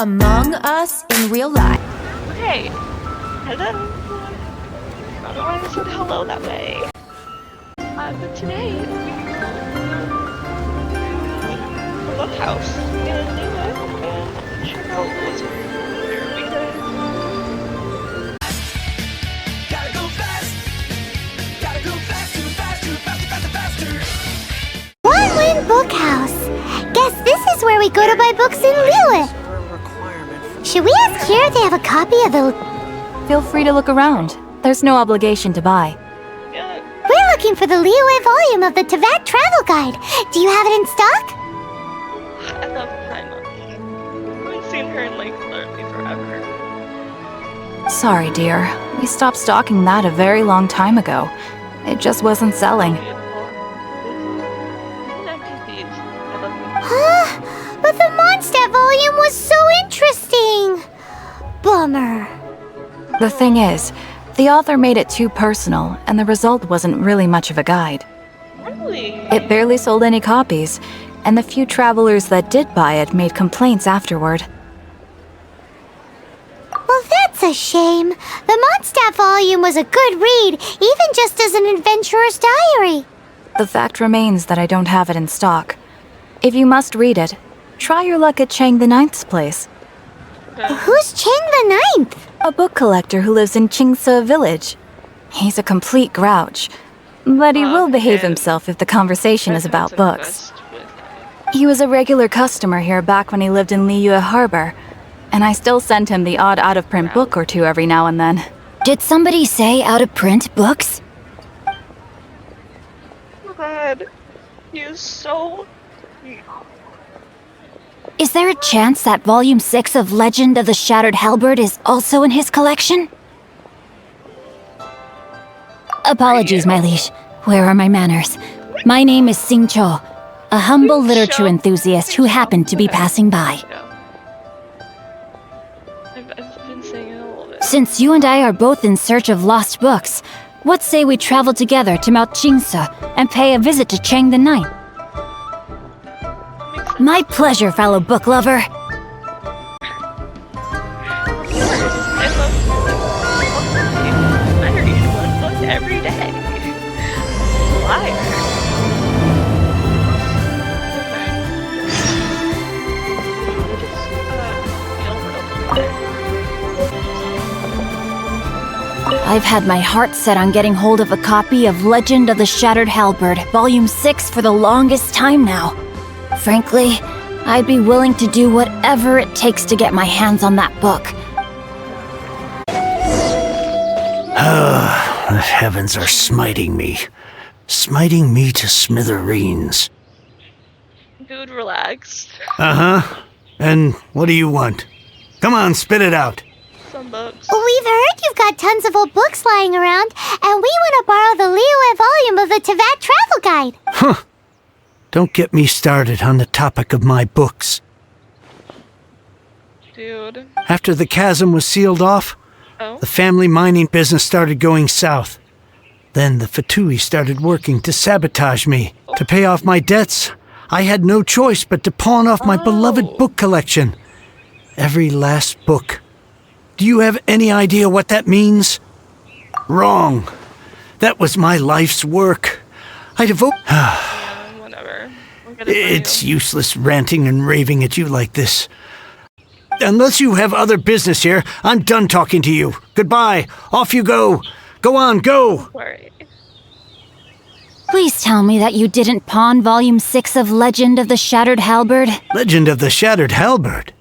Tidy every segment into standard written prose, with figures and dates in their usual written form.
Among Us in real life. Hey. Hello. I don't know why I said hello that way. But today, the book house in New York and check out what's here because Gotta go fast. Gotta go faster, faster, faster, faster, faster. One Book House. Guess this is where we go to buy books in Liyue. Should we ask here if they have a copy of the... Feel free to look around. There's no obligation to buy. We're looking for the Liyue volume of the Teyvat Travel Guide. Do you have it in stock? I love Paimon. I haven't seen her in like literally forever. Sorry, dear. We stopped stocking that a very long time ago. It just wasn't selling. But the Mondstadt volume was so interesting. Bummer. The thing is, the author made it too personal, and the result wasn't really much of a guide. Really? It barely sold any copies, and the few travelers that did buy it made complaints afterward. Well, that's a shame. The Mondstadt volume was a good read, even just as an adventurer's diary. The fact remains that I don't have it in stock. If you must read it, try your luck at Chang the Ninth's place. Who's Chang the Ninth? A book collector who lives in Chingsa village. He's a complete grouch, but he will behave himself if the conversation is about books. He was a regular customer here back when he lived in Liyue Harbor, and I still send him the odd out-of-print book or two every now and then. Did somebody say out-of-print books? Oh God, he is so. Is there a chance that Volume 6 of Legend of the Shattered Halberd is also in his collection? Apologies, my liege. Where are my manners? My name is Sing Cho, a humble literature enthusiast who happened to be passing by. I've been saying it a little bit. Since you and I are both in search of lost books, what say we travel together to Mount Chingsa and pay a visit to Chang the Ninth? My pleasure, fellow book lover. I read one book every day. Liar. I've had my heart set on getting hold of a copy of Legend of the Shattered Halberd, Volume 6 for the longest time now. Frankly, I'd be willing to do whatever it takes to get my hands on that book. The heavens are smiting me to smithereens. Dude, relax. Uh-huh. And what do you want? Come on, spit it out. Some books. We've heard you've got tons of old books lying around, and we want to borrow the Liyue volume of the Teyvat Travel Guide. Huh. Don't get me started on the topic of my books. Dude. After the chasm was sealed off, the family mining business started going south. Then the Fatui started working to sabotage me. To pay off my debts, I had no choice but to pawn off my beloved book collection. Every last book. Do you have any idea what that means? Wrong. That was my life's work. I devote... It's useless ranting and raving at you like this. Unless you have other business here, I'm done talking to you. Goodbye. Off you go. Go on, go. Please tell me that you didn't pawn Volume 6 of Legend of the Shattered Halberd. Legend of the Shattered Halberd?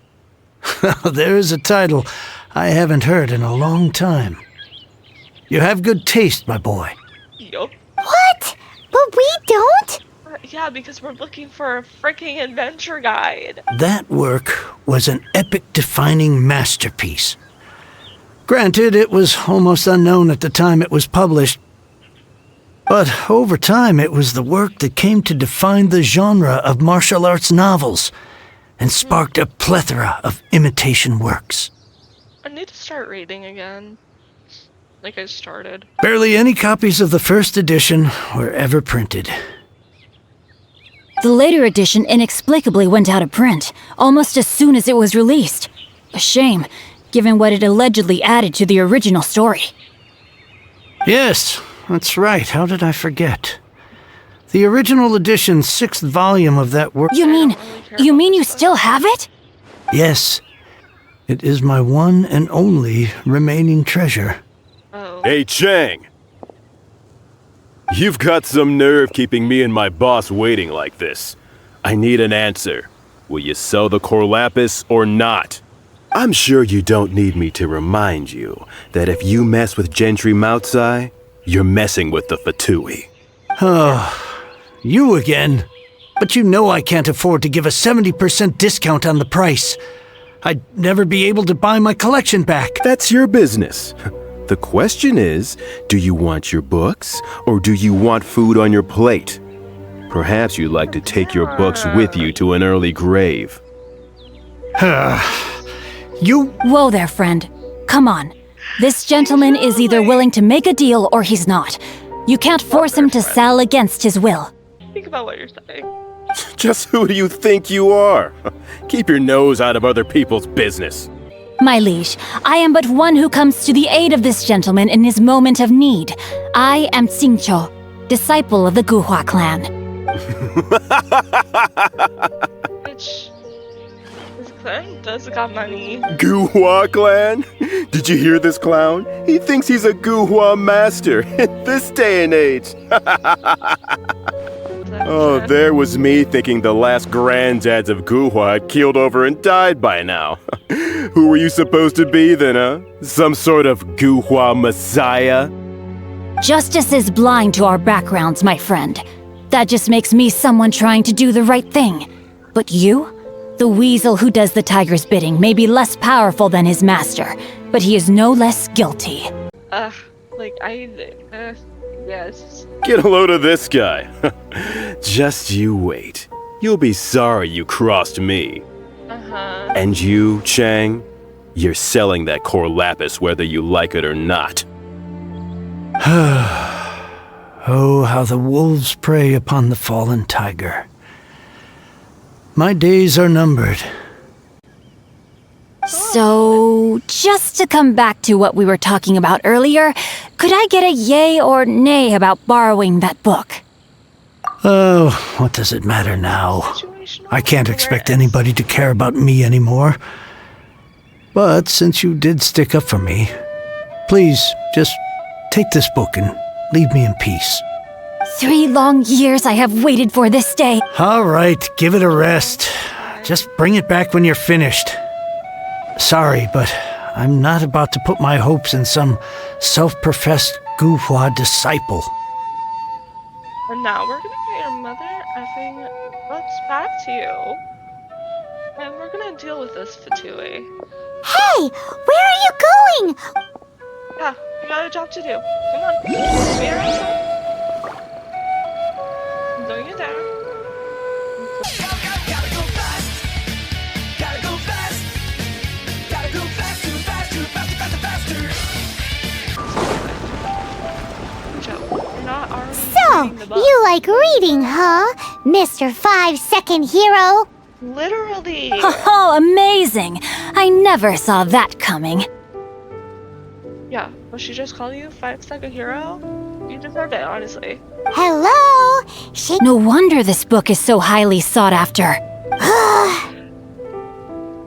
There is a title I haven't heard in a long time. You have good taste, my boy. Yup. What? But we don't? Yeah, because we're looking for a freaking adventure guide. That work was an epic-defining masterpiece. Granted, it was almost unknown at the time it was published, but over time it was the work that came to define the genre of martial arts novels and sparked a plethora of imitation works. I need to start reading again. Like I started. Barely any copies of the first edition were ever printed. The later edition inexplicably went out of print, almost as soon as it was released. A shame, given what it allegedly added to the original story. Yes, that's right. How did I forget? The original edition's 6th volume of that work. You mean you still have it? Yes. It is my one and only remaining treasure. Oh. Hey, Chang! You've got some nerve keeping me and my boss waiting like this. I need an answer. Will you sell the Corlapis or not? I'm sure you don't need me to remind you that if you mess with Gentry Moutsai, you're messing with the Fatui. Oh, you again. But you know I can't afford to give a 70% discount on the price. I'd never be able to buy my collection back. That's your business. The question is, do you want your books, or do you want food on your plate? Perhaps you'd like to take your books with you to an early grave. You... Whoa there, friend. Come on. This gentleman is either willing to make a deal or he's not. You can't force him to sell against his will. Think about what you're saying. Just who do you think you are? Keep your nose out of other people's business. My liege, I am but one who comes to the aid of this gentleman in his moment of need. I am Xingqiu, disciple of the Guhua clan. Bitch. This clan does got money. Guhua clan? Did you hear this clown? He thinks he's a Guhua master in this day and age. Oh, there was me thinking the last granddads of Guhua had keeled over and died by now. Who were you supposed to be then, huh? Some sort of Guhua messiah? Justice is blind to our backgrounds, my friend. That just makes me someone trying to do the right thing. But you? The weasel who does the tiger's bidding may be less powerful than his master, but he is no less guilty. Yes. Get a load of this guy. Just you wait. You'll be sorry you crossed me. Uh-huh. And you, Chang, you're selling that Corlapis whether you like it or not. Oh, how the wolves prey upon the fallen tiger. My days are numbered. So, just to come back to what we were talking about earlier, could I get a yay or nay about borrowing that book? Oh, what does it matter now? I can't expect anybody to care about me anymore. But since you did stick up for me, please, just take this book and leave me in peace. 3 long years I have waited for this day. All right, give it a rest. Just bring it back when you're finished. Sorry, but I'm not about to put my hopes in some self-professed Guhua disciple. And now we're gonna get your mother effing butts back to you. And we're gonna deal with this Fatui. Hey, where are you going? Yeah, you got a job to do. Come on. Wait outside. Don't you dare. Gotta go fast. Gotta go fast. Gotta go faster, faster, faster, faster, faster. Joe, you're not already So, reading the book. you like reading, huh? Mr. 5-second hero? Literally. Oh, amazing! I never saw that coming. Yeah, was she just calling you 5-second hero? You deserve it, honestly. Hello? She... No wonder this book is so highly sought after.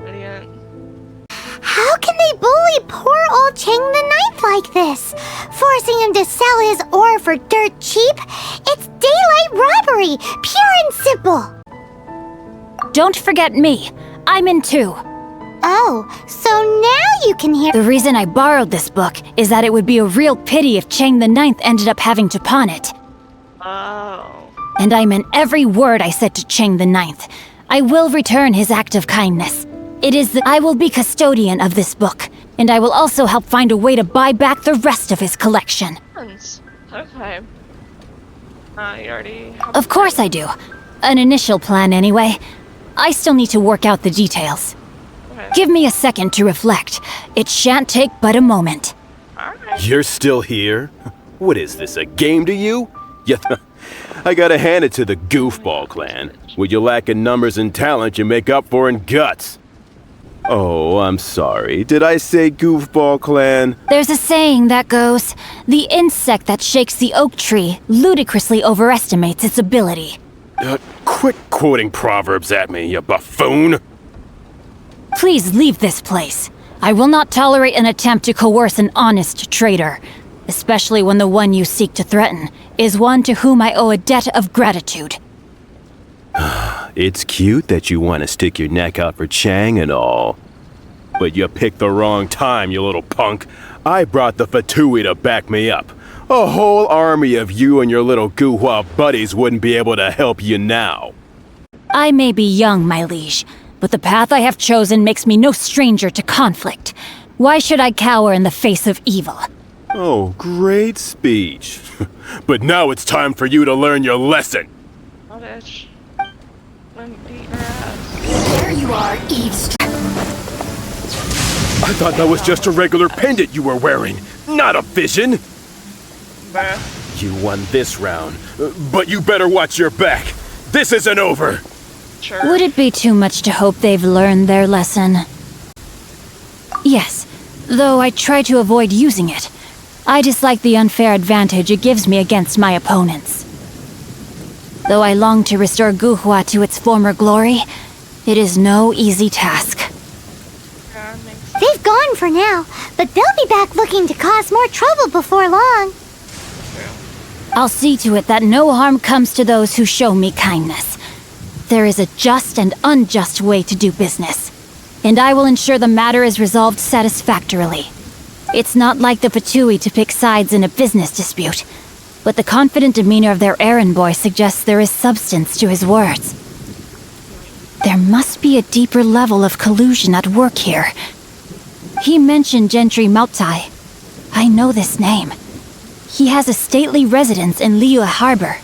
Idiot. How can they bully poor old Chang the Ninth like this? Forcing him to sell his ore for dirt cheap? It's daylight robbery, pure and simple. Don't forget me. I'm in too. Oh, so now you can hear... The reason I borrowed this book is that it would be a real pity if Chang the Ninth ended up having to pawn it. Oh. And I meant every word I said to Chang the Ninth. I will return his act of kindness. It is that I will be custodian of this book, and I will also help find a way to buy back the rest of his collection. Okay. You already have Of course I do. An initial plan anyway. I still need to work out the details. Okay. Give me a second to reflect. It shan't take but a moment. Alright. You're still here? What is this, a game to you? Yeah, I gotta hand it to the Goofball clan. What you lack in numbers and talent, you make up for in guts. Oh, I'm sorry. Did I say goofball clan? There's a saying that goes, the insect that shakes the oak tree ludicrously overestimates its ability. Quit quoting proverbs at me, you buffoon! Please leave this place. I will not tolerate an attempt to coerce an honest trader, especially when the one you seek to threaten is one to whom I owe a debt of gratitude. It's cute that you want to stick your neck out for Chang and all. But you picked the wrong time, you little punk. I brought the Fatui to back me up. A whole army of you and your little Guhua buddies wouldn't be able to help you now. I may be young, my liege, but the path I have chosen makes me no stranger to conflict. Why should I cower in the face of evil? Oh, great speech. But now it's time for you to learn your lesson. Oh, bitch. I'm beat her ass. There you are, eavesdrop. I thought that was just a regular pendant you were wearing, not a vision. Bruh. You won this round, but you better watch your back. This isn't over. Sure. Would it be too much to hope they've learned their lesson? Yes, though I try to avoid using it. I dislike the unfair advantage it gives me against my opponents. Though I long to restore Guhua to its former glory, it is no easy task. Yeah, makes sense. They've gone for now, but they'll be back looking to cause more trouble before long. I'll see to it that no harm comes to those who show me kindness. There is a just and unjust way to do business, and I will ensure the matter is resolved satisfactorily. It's not like the Fatui to pick sides in a business dispute, but the confident demeanor of their errand boy suggests there is substance to his words. There must be a deeper level of collusion at work here. He mentioned Gentry Maotai. I know this name. He has a stately residence in Liyue Harbor.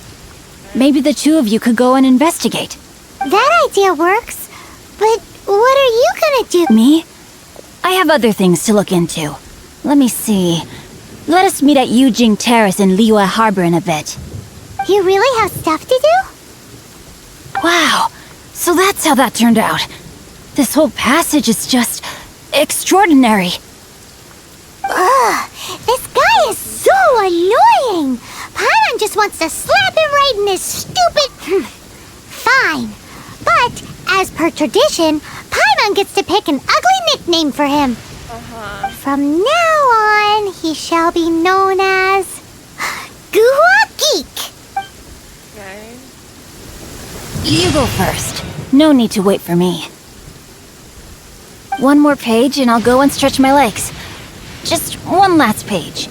Maybe the two of you could go and investigate. That idea works, but what are you gonna do? Me? I have other things to look into. Let me see. Let us meet at Yujing Terrace in Liyue Harbor in a bit. You really have stuff to do? Wow, so that's how that turned out. This whole passage is just extraordinary. Ugh, this guy is so annoying! Paimon just wants to slap him right in his stupid... Fine. But, as per tradition, Paimon gets to pick an ugly nickname for him. From now on, he shall be known as... Guhua Geek! Okay. You go first. No need to wait for me. One more page and I'll go and stretch my legs. Just one last page.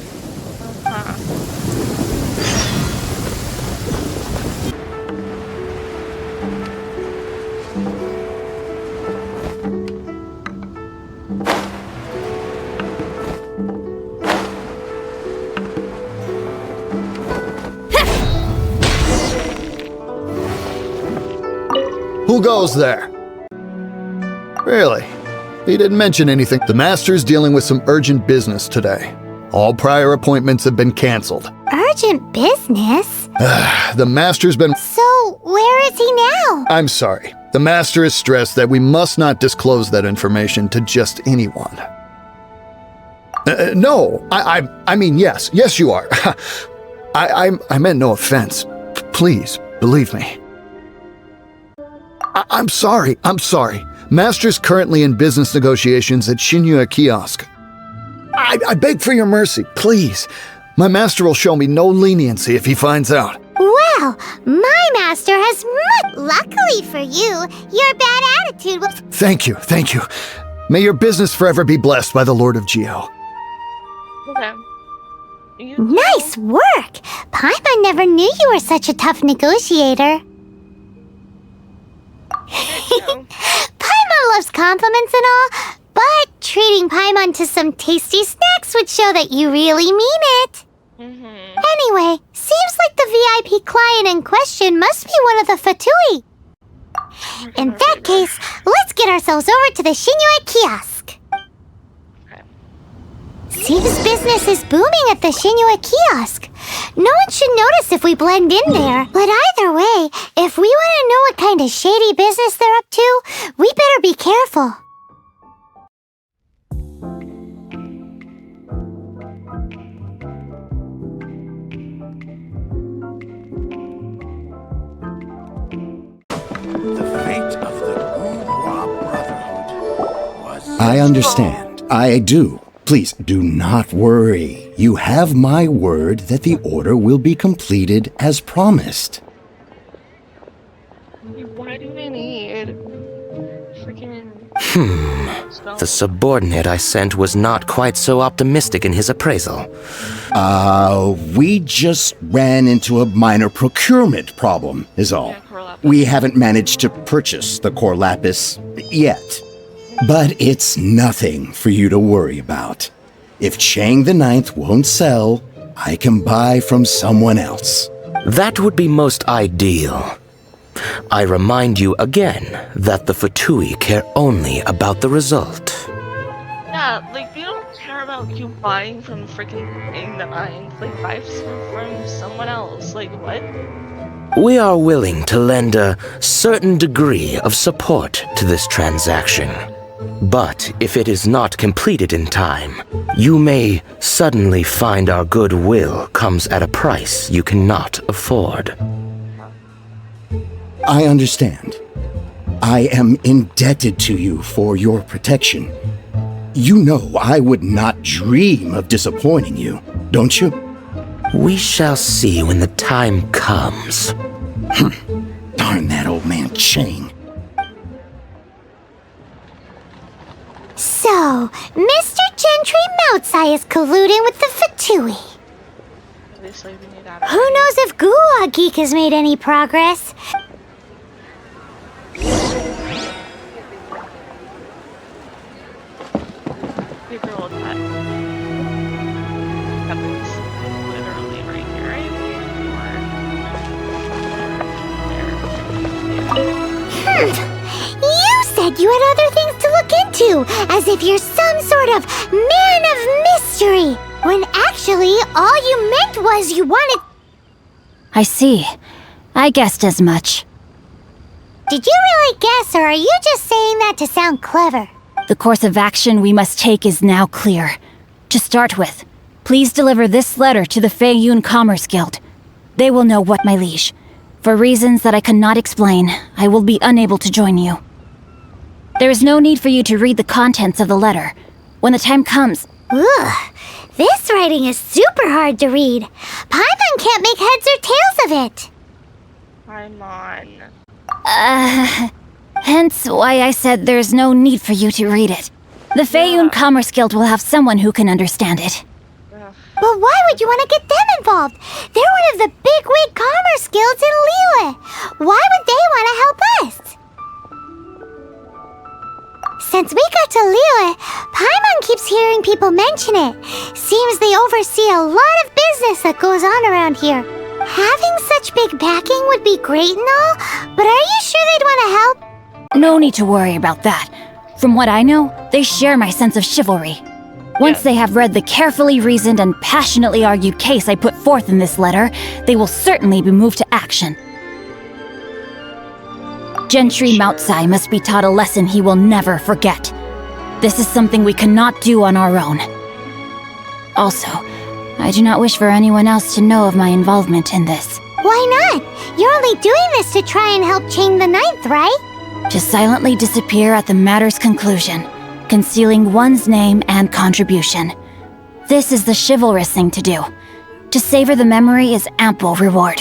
Who goes there? Really? He didn't mention anything. The master's dealing with some urgent business today. All prior appointments have been canceled. Urgent business? The master's been... So, where is he now? I'm sorry. The master is stressed that we must not disclose that information to just anyone. No, I mean, yes. Yes, you are. I meant no offense. Please, believe me. I'm sorry. Master's currently in business negotiations at Shinyue Kiosk. I beg for your mercy, please. My master will show me no leniency if he finds out. Well, my master has much... Luckily for you, your bad attitude will... Thank you. May your business forever be blessed by the Lord of Geo. Okay. Nice work! Paimon never knew you were such a tough negotiator. Paimon loves compliments and all, but treating Paimon to some tasty snacks would show that you really mean it. Anyway, seems like the VIP client in question must be one of the Fatui. In that case, let's get ourselves over to the Shinyue Kiosk. Seems business is booming at the Shinyue Kiosk. No one should notice if we blend in there. But either way, if we want to know what kind of shady business they're up to, we better be careful. I understand. I do. Please do not worry. You have my word that the order will be completed as promised. Why do they need freaking... The subordinate I sent was not quite so optimistic in his appraisal. We just ran into a minor procurement problem, is all. We haven't managed to purchase the core lapis yet. But it's nothing for you to worry about. If Chang the Ninth won't sell, I can buy from someone else. That would be most ideal. I remind you again that the Fatui care only about the result. Yeah, like, they don't care about you buying from freaking Chang the Ninth. Like, buy from someone else. Like, what? We are willing to lend a certain degree of support to this transaction. But if it is not completed in time, you may suddenly find our goodwill comes at a price you cannot afford. I understand. I am indebted to you for your protection. You know I would not dream of disappointing you, don't you? We shall see when the time comes. Darn that old man Chang. So, Mr. Gentry Moutsai is colluding with the Fatui. Who knows if Gulag Geek has made any progress? Your girl with that. Weapons literally right here, right? You said you had other things to look into, as if you're some sort of man of mystery, when actually all you meant was you wanted... I see. I guessed as much. Did you really guess, or are you just saying that to sound clever? The course of action we must take is now clear. To start with, please deliver this letter to the Feiyun Commerce Guild. They will know what, my liege. For reasons that I cannot explain, I will be unable to join you. There is no need for you to read the contents of the letter. When the time comes... Ugh, this writing is super hard to read. Paimon can't make heads or tails of it. Paimon. Hence why I said there's no need for you to read it. The Feiyun Commerce Guild will have someone who can understand it. But why would you want to get them involved? They're one of the bigwig commerce guilds in Liyue. Why would they want to help us? Since we got to Liyue, Paimon keeps hearing people mention it. Seems they oversee a lot of business that goes on around here. Having such big backing would be great and all, but are you sure they'd want to help? No need to worry about that. From what I know, they share my sense of chivalry. Once they have read the carefully reasoned and passionately argued case I put forth in this letter, they will certainly be moved to action. Gentry Moutsai must be taught a lesson he will never forget. This is something we cannot do on our own. Also, I do not wish for anyone else to know of my involvement in this. Why not? You're only doing this to try and help Chang the Ninth, right? To silently disappear at the matter's conclusion, concealing one's name and contribution. This is the chivalrous thing to do. To savor the memory is ample reward.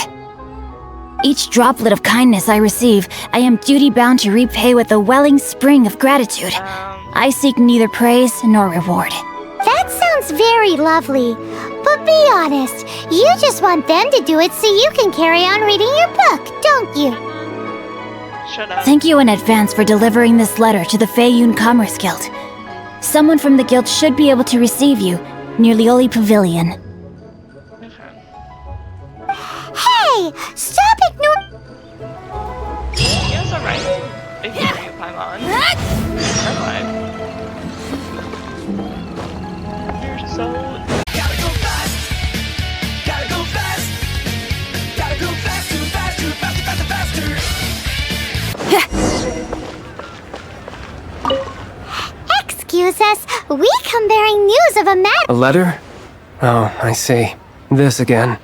Each droplet of kindness I receive, I am duty-bound to repay with a welling spring of gratitude. I seek neither praise nor reward. That sounds very lovely. But be honest, you just want them to do it so you can carry on reading your book, don't you? Shut up. Thank you in advance for delivering this letter to the Feiyun Commerce Guild. Someone from the guild should be able to receive you near Lioli Pavilion. Hey! Stop ignoring... He has a right to ignore you, Paimon. You're so... Gotta go fast. Gotta go fast. Gotta go faster, faster, faster, faster, faster. Excuse us, we come bearing news of a matter... A letter? Oh, I see. This again.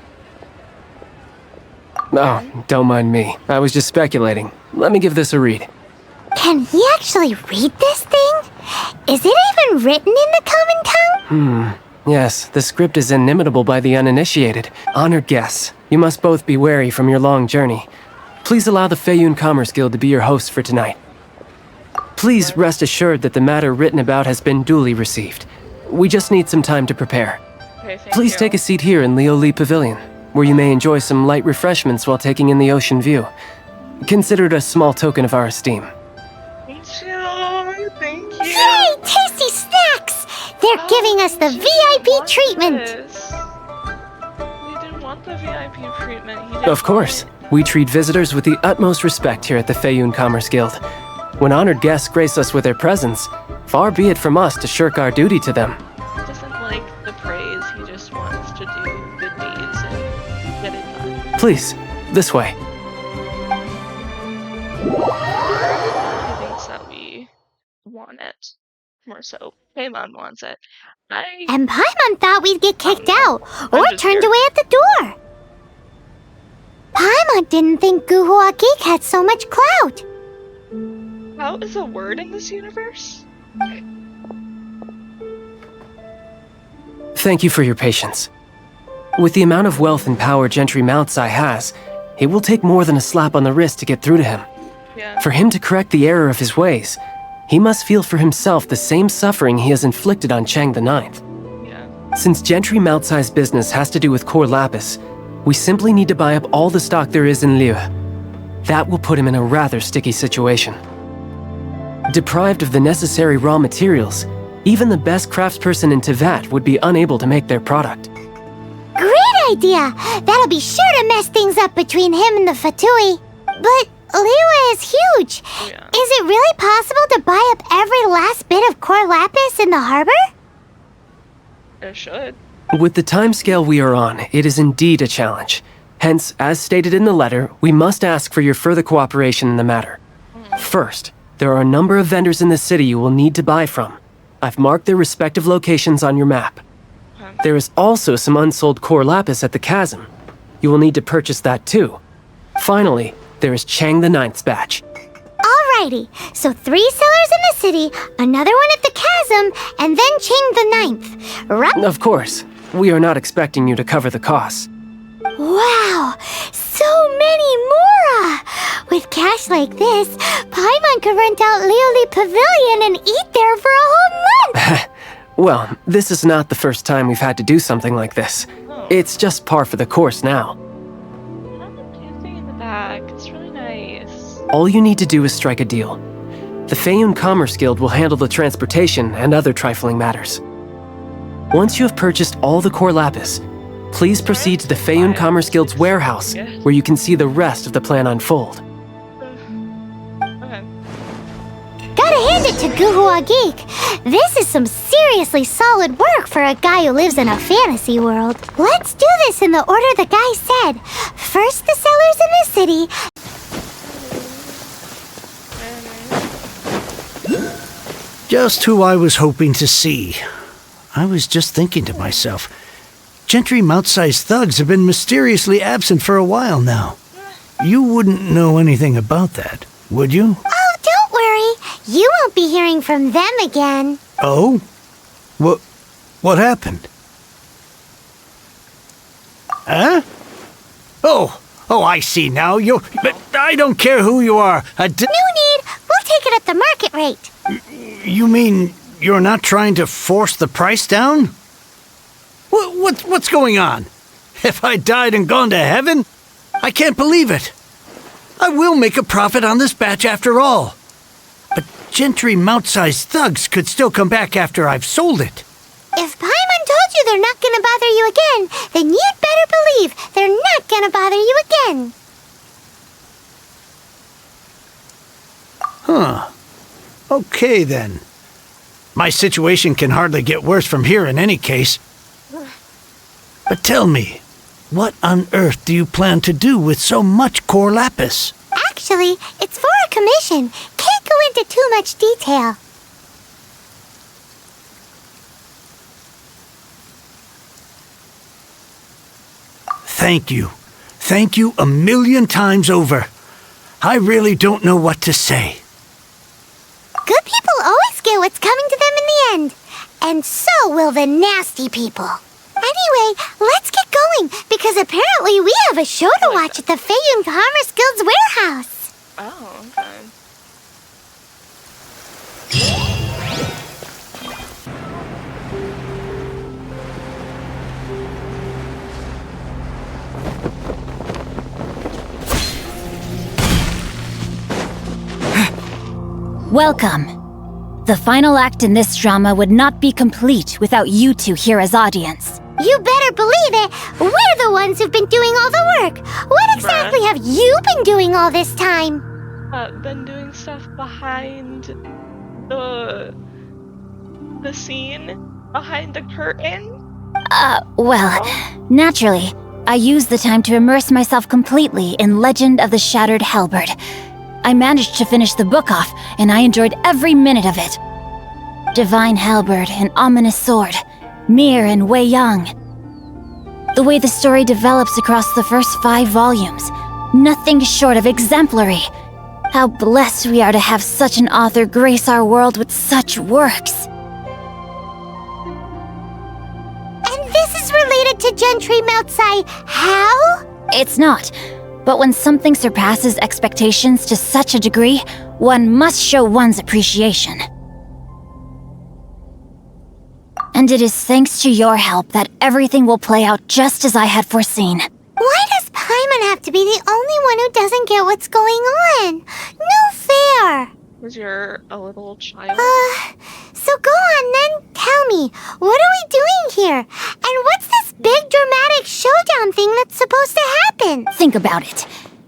Oh, don't mind me. I was just speculating. Let me give this a read. Can he actually read this thing? Is it even written in the common tongue? Yes, the script is inimitable by the uninitiated. Honored guests, you must both be wary from your long journey. Please allow the Feiyun Commerce Guild to be your host for tonight. Please rest assured that the matter written about has been duly received. We just need some time to prepare. Okay, thank Please you. take a seat here in Leo Lee Pavilion, where you may enjoy some light refreshments while taking in the ocean view. Consider it a small token of our esteem. Thank you. Thank you. Yay, tasty snacks! They're giving us the VIP treatment. We didn't want the VIP treatment. Of course, we treat visitors with the utmost respect here at the Feiyun Commerce Guild. When honored guests grace us with their presence, far be it from us to shirk our duty to them. He doesn't like the praise. He just wants to do good deeds and get it done. Please, this way. He thinks that we want it. More so, Paimon wants it. And Paimon thought we'd get kicked out or just turned here. away at the door. Paimon didn't think Guhua Geek had so much clout. How is a word in this universe? Thank you for your patience. With the amount of wealth and power Gentry Moutsai has, it will take more than a slap on the wrist to get through to him. Yeah. For him to correct the error of his ways, he must feel for himself the same suffering he has inflicted on Chang the Ninth. Yeah. Since Gentry Moutsai's business has to do with core lapis, we simply need to buy up all the stock there is in Liyue. That will put him in a rather sticky situation. Deprived of the necessary raw materials, even the best craftsperson in Tevat would be unable to make their product. Great idea! That'll be sure to mess things up between him and the Fatui. But Liyue is huge. Yeah. Is it really possible to buy up every last bit of core lapis in the harbor? It should. With the timescale we are on, it is indeed a challenge. Hence, as stated in the letter, we must ask for your further cooperation in the matter. First, there are a number of vendors in the city you will need to buy from. I've marked their respective locations on your map. There is also some unsold core lapis at the chasm. You will need to purchase that too. Finally, there is Chang the Ninth's batch. Alrighty, so 3 sellers in the city, another one at the chasm, and then Chang the Ninth. Right? Of course, we are not expecting you to cover the costs. Wow, so many more! With cash like this, Paimon could rent out Lioli Pavilion and eat there for a whole month! Well, this is not the first time we've had to do something like this. It's just par for the course now. I love the painting in the back. It's really nice. All you need to do is strike a deal. The Feiyun Commerce Guild will handle the transportation and other trifling matters. Once you have purchased all the core lapis, please proceed to the Feiyun Commerce Guild's warehouse, where you can see the rest of the plan unfold. Okay. Gotta hand it to Guhua Geek. This is some seriously solid work for a guy who lives in a fantasy world. Let's do this in the order the guy said. First the sellers in the city, Just who I was hoping to see. I was just thinking to myself, Gentry Moutsai's thugs have been mysteriously absent for a while now. You wouldn't know anything about that, would you? Oh, don't worry. You won't be hearing from them again. Oh? What happened? Huh? Oh, I see now. But I don't care who you are. No need. We'll take it at the market rate. You mean you're not trying to force the price down? What's going on? Have I died and gone to heaven? I can't believe it. I will make a profit on this batch after all. But Gentry Moutsai's thugs could still come back after I've sold it. If Paimon told you they're not gonna bother you again, then you'd better believe they're not gonna bother you again. Huh. Okay, then. My situation can hardly get worse from here in any case. But tell me, what on earth do you plan to do with so much core lapis? Actually, it's for a commission. Can't go into too much detail. Thank you. Thank you a million times over. I really don't know what to say. Good people always get what's coming to them in the end. And so will the nasty people. Anyway, let's get going, because apparently we have a show to watch at the Feiyun Commerce Guild's warehouse. Oh, okay. Welcome. The final act in this drama would not be complete without you two here as audience. You better believe it. We're the ones who've been doing all the work. What exactly have you been doing all this time? Been doing stuff behind the scene, behind the curtain. Well, naturally, I used the time to immerse myself completely in Legend of the Shattered Halberd. I managed to finish the book off, and I enjoyed every minute of it. Divine Halberd, an ominous sword, Mir and Wei Yang. The way the story develops across the first 5 volumes, nothing short of exemplary. How blessed we are to have such an author grace our world with such works. And this is related to Gentry Moutsai. How? It's not. But when something surpasses expectations to such a degree, one must show one's appreciation. And it is thanks to your help that everything will play out just as I had foreseen. Why does Paimon have to be the only one who doesn't get what's going on? No fair! Was you're a little child? So go on then, tell me, what are we doing here? And what's this big dramatic showdown thing that's supposed to happen? Think about it.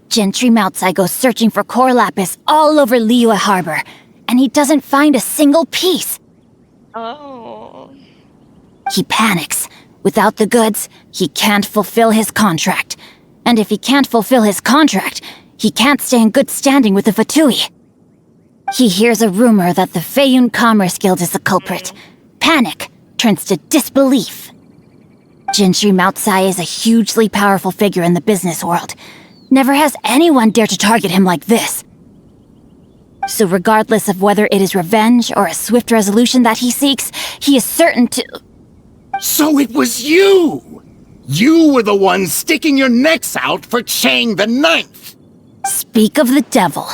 Gentry Moutsai goes searching for core lapis all over Liyue Harbor, and he doesn't find a single piece. Oh. He panics. Without the goods, he can't fulfill his contract. And if he can't fulfill his contract, he can't stay in good standing with the Fatui. He hears a rumor that the Feiyun Commerce Guild is the culprit. Panic turns to disbelief. Gentry Moutsai is a hugely powerful figure in the business world. Never has anyone dared to target him like this. So regardless of whether it is revenge or a swift resolution that he seeks, he is certain to... So it was you! You were the one sticking your necks out for Chang the Ninth! Speak of the devil.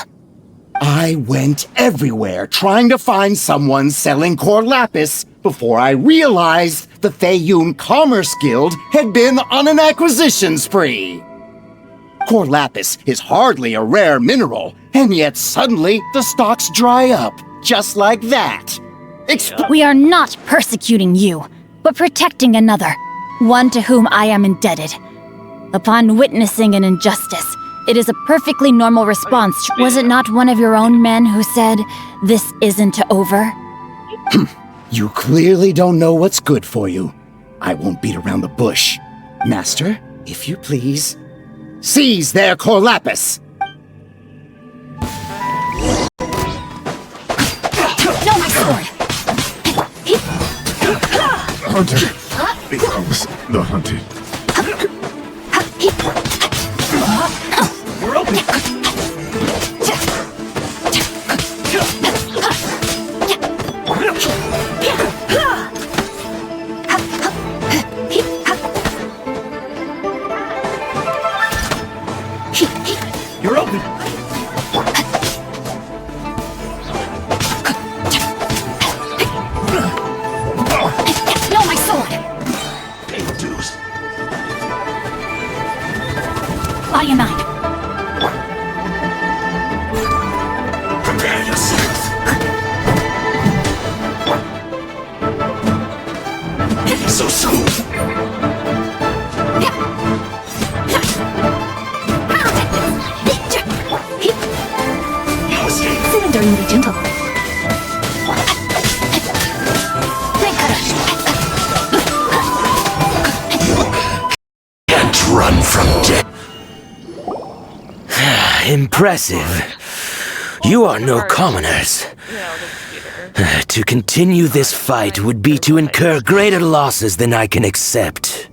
I went everywhere trying to find someone selling core lapis before I realized the Feiyun Commerce Guild had been on an acquisition spree. Core lapis is hardly a rare mineral, and yet suddenly the stocks dry up, just like that. We are not persecuting you, but protecting another, one to whom I am indebted. Upon witnessing an injustice, it is a perfectly normal response. Was it not one of your own men who said, "This isn't over"? You clearly don't know what's good for you. I won't beat around the bush. Master, if you please, seize their core lapis! No, my sword! Hunter becomes the hunted. You're open! You're open! No, my sword! Volume 9. Prepare yourself. So soon. Cylinder in the gentle. Can't run from death. Impressive. You are no commoners. To continue this fight would be to incur greater losses than I can accept.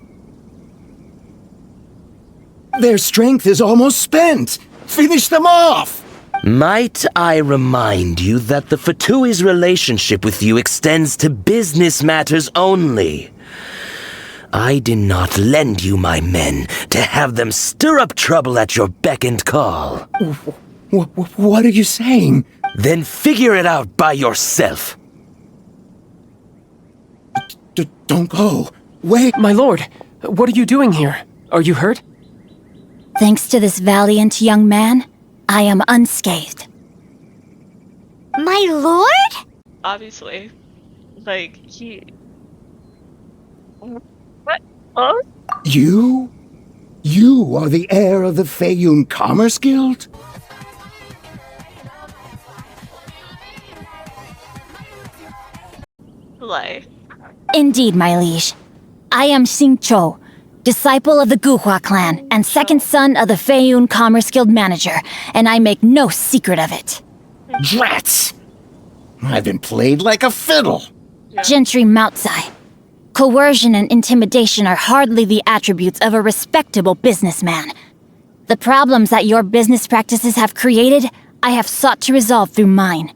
Their strength is almost spent! Finish them off! Might I remind you that the Fatui's relationship with you extends to business matters only? I did not lend you my men to have them stir up trouble at your beck and call. What are you saying? Then figure it out by yourself. Don't go. Wait. My lord, what are you doing here? Are you hurt? Thanks to this valiant young man, I am unscathed. My lord? Obviously. Like, he... What? Huh? You? You are the heir of the Feiyun Commerce Guild? Like... Indeed, my liege. I am Xing Cho, disciple of the Guhua clan and second son of the Feiyun Commerce Guild manager, and I make no secret of it. Drats! I've been played like a fiddle. Gentry Moutsai. Coercion and intimidation are hardly the attributes of a respectable businessman. The problems that your business practices have created, I have sought to resolve through mine.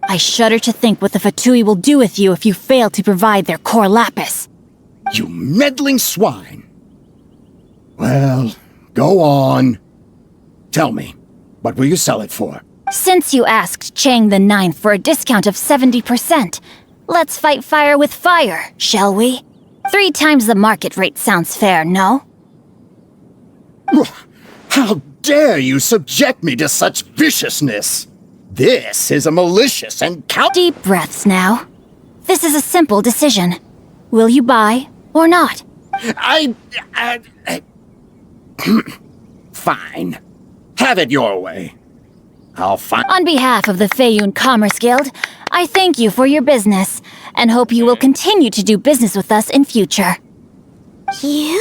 I shudder to think what the Fatui will do with you if you fail to provide their core lapis. You meddling swine! Well, go on. Tell me, what will you sell it for? Since you asked Chang the Ninth for a discount of 70%, let's fight fire with fire, shall we? 3 times the market rate sounds fair, no? How dare you subject me to such viciousness? This is a malicious and Deep breaths now. This is a simple decision. Will you buy or not? Fine. Have it your way. I'll find... On behalf of the Feiyun Commerce Guild, I thank you for your business, and hope you will continue to do business with us in future. You?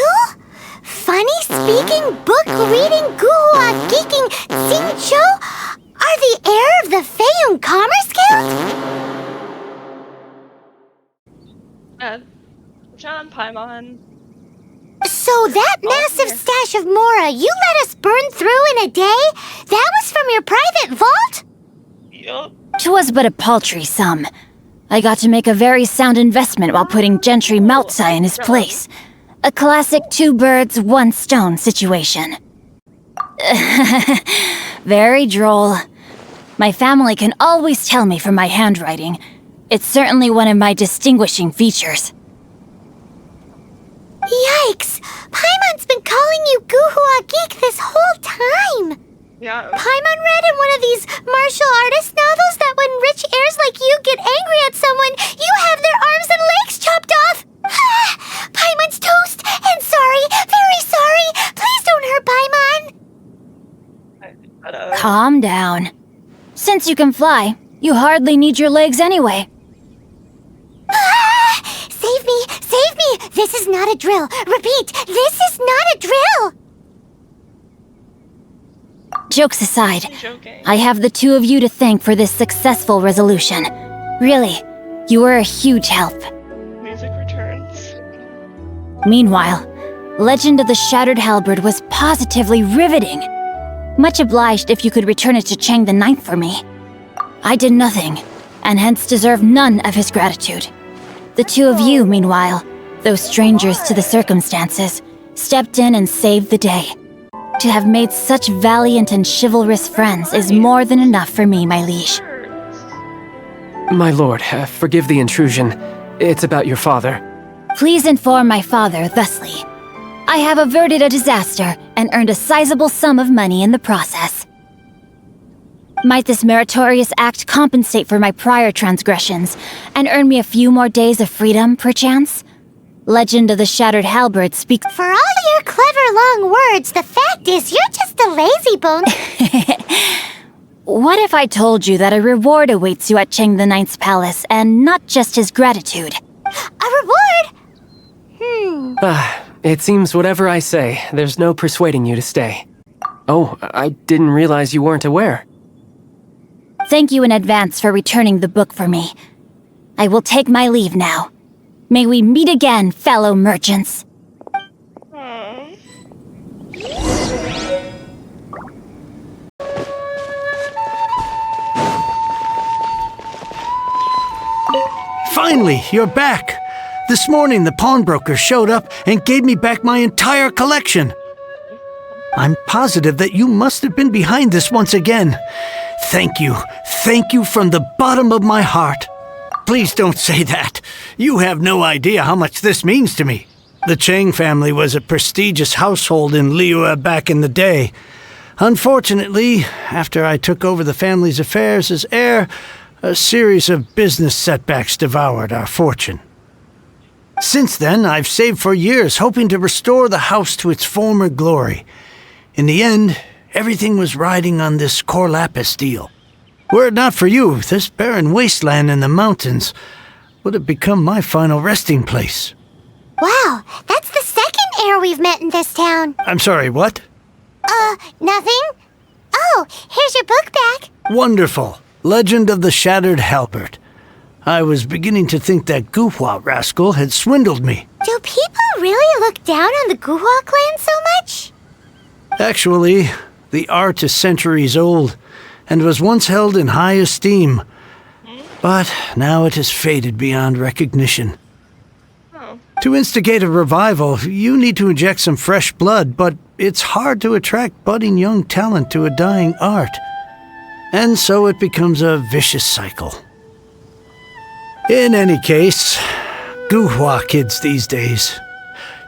Funny-speaking, book-reading, guhua geeking Xing Cho are the heir of the Feiyun Commerce Guild? John Paimon. So that massive stash of Mora you let us burn through in a day? That was from your private vault? Yup. 'Twas but a paltry sum. I got to make a very sound investment while putting Gentry Moutsai in his place. A classic 2 birds, 1 stone situation. Very droll. My family can always tell me from my handwriting. It's certainly one of my distinguishing features. Yikes! Paimon's been calling you Guhua Geek this whole time! Yeah. Paimon read in one of these martial artist novels that when rich heirs like you get angry at someone, you have their arms and legs chopped off! Paimon's toast! And sorry! Very sorry! Please don't hurt Paimon! Calm down. Since you can fly, you hardly need your legs anyway. Save me! Save me! This is not a drill! Repeat! This is not a drill! Jokes aside, I have the 2 of you to thank for this successful resolution. Really, you were a huge help. Music returns. Meanwhile, Legend of the Shattered Halberd was positively riveting. Much obliged if you could return it to Chang the Ninth for me. I did nothing, and hence deserve none of his gratitude. The 2 of you, meanwhile, though strangers to the circumstances, stepped in and saved the day. To have made such valiant and chivalrous friends is more than enough for me, my liege. My lord, forgive the intrusion. It's about your father. Please inform my father thusly. I have averted a disaster and earned a sizable sum of money in the process. Might this meritorious act compensate for my prior transgressions and earn me a few more days of freedom, perchance? Legend of the Shattered Halberd speaks... For all your clever long words, the fact is you're just a lazy bone. What if I told you that a reward awaits you at Chang the Ninth's palace, and not just his gratitude? A reward? It seems whatever I say, there's no persuading you to stay. Oh, I didn't realize you weren't aware. Thank you in advance for returning the book for me. I will take my leave now. May we meet again, fellow merchants. Finally, you're back. This morning, the pawnbroker showed up and gave me back my entire collection. I'm positive that you must have been behind this once again. Thank you. Thank you from the bottom of my heart. Please don't say that. You have no idea how much this means to me. The Chang family was a prestigious household in Liyue back in the day. Unfortunately, after I took over the family's affairs as heir, a series of business setbacks devoured our fortune. Since then, I've saved for years, hoping to restore the house to its former glory. In the end, everything was riding on this Corlapis deal. Were it not for you, this barren wasteland in the mountains would have become my final resting place. Wow, that's the second heir we've met in this town. I'm sorry, what? Nothing? Oh, here's your book back. Wonderful. Legend of the Shattered Halberd. I was beginning to think that Guhua rascal had swindled me. Do people really look down on the Guhua clan so much? Actually, the art is centuries old and was once held in high esteem. But now it has faded beyond recognition. To instigate a revival, you need to inject some fresh blood, but it's hard to attract budding young talent to a dying art. And so it becomes a vicious cycle. In any case, Guhua kids these days.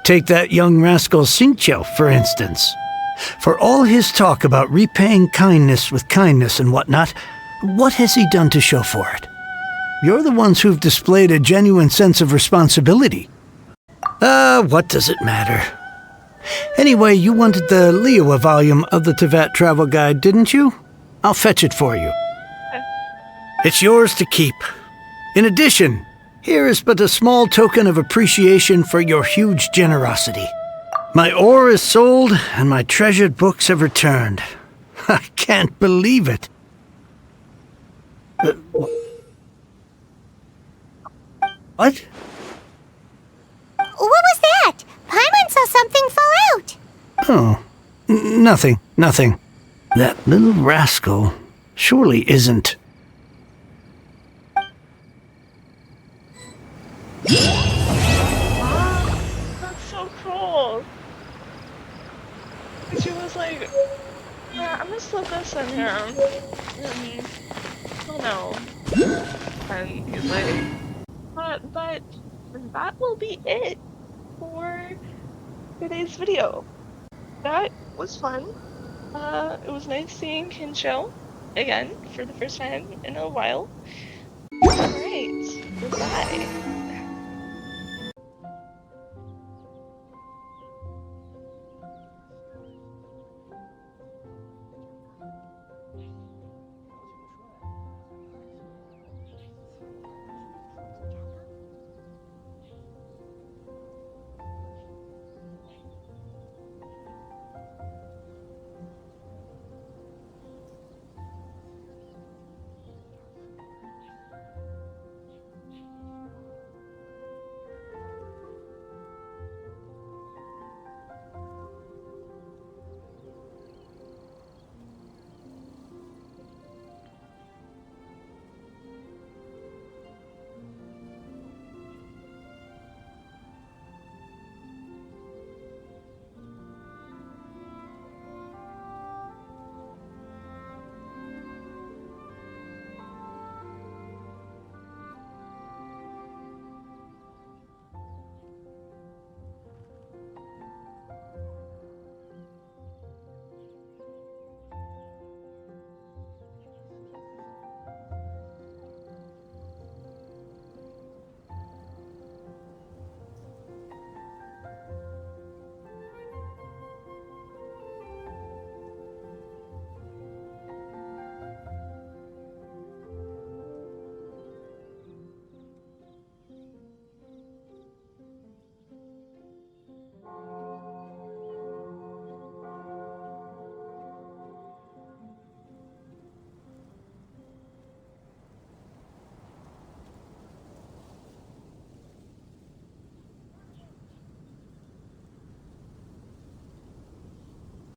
Take that young rascal Xingqiu, for instance. For all his talk about repaying kindness with kindness and whatnot, what has he done to show for it? You're the ones who've displayed a genuine sense of responsibility. What does it matter? Anyway, you wanted the Liyue volume of the Tevat Travel Guide, didn't you? I'll fetch it for you. It's yours to keep. In addition, here is but a small token of appreciation for your huge generosity. My ore is sold, and my treasured books have returned. I can't believe it. What? What was that? Paimon saw something fall out. Oh, nothing. That little rascal surely isn't. That's so cool. She was like, yeah, I'm gonna slip this in here. Oh no. And he's like, but that will be it for today's video. That was fun. It was nice seeing Kincho again for the first time in a while. Alright, goodbye.